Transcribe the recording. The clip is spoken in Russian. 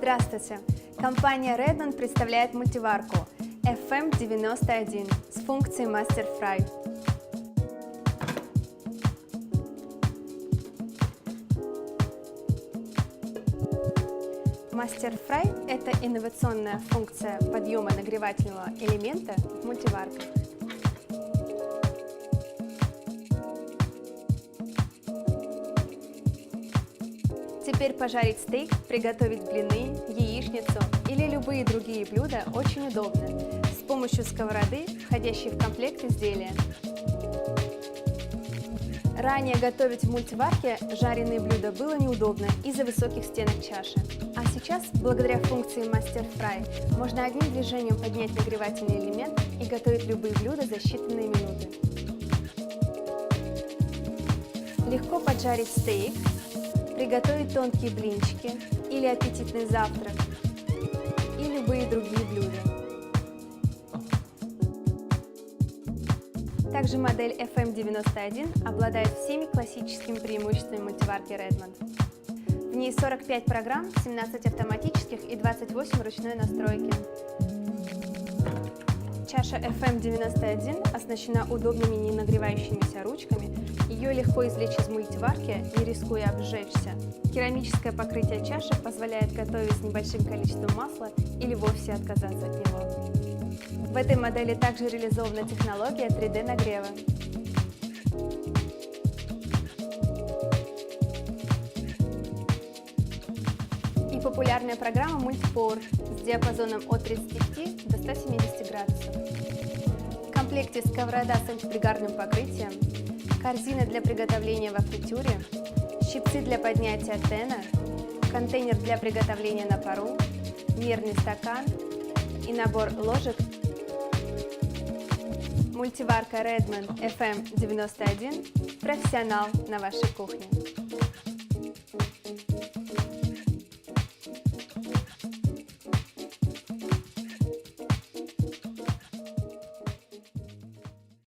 Здравствуйте! Компания Redmond представляет мультиварку FM91 с функцией Master Fry. Master Fry – это инновационная функция подъема нагревательного элемента в мультиварках. Теперь пожарить стейк, приготовить блины, яичницу или любые другие блюда очень удобно с помощью сковороды, входящей в комплект изделия. Ранее готовить в мультиварке жареные блюда было неудобно из-за высоких стенок чаши. А сейчас, благодаря функции Master Fry, можно одним движением поднять нагревательный элемент и готовить любые блюда за считанные минуты. Легко поджарить стейк, приготовить тонкие блинчики или аппетитный завтрак и любые другие блюда. Также модель FM91 обладает всеми классическими преимуществами мультиварки Redmond. В ней 45 программ, 17 автоматических и 28 ручной настройки. Чаша FM91 оснащена удобными ненагревающимися ручками. Ее легко извлечь из мультиварки, не рискуя обжечься. Керамическое покрытие чаши позволяет готовить с небольшим количеством масла или вовсе отказаться от него. В этой модели также реализована технология 3D нагрева. И популярная программа Multipower с диапазоном от 35 до 170 градусов. В комплекте сковорода с антипригарным покрытием, корзина для приготовления во фритюре, щипцы для поднятия тена, контейнер для приготовления на пару, мерный стакан и набор ложек. Мультиварка Redmond FM91 – профессионал на вашей кухне.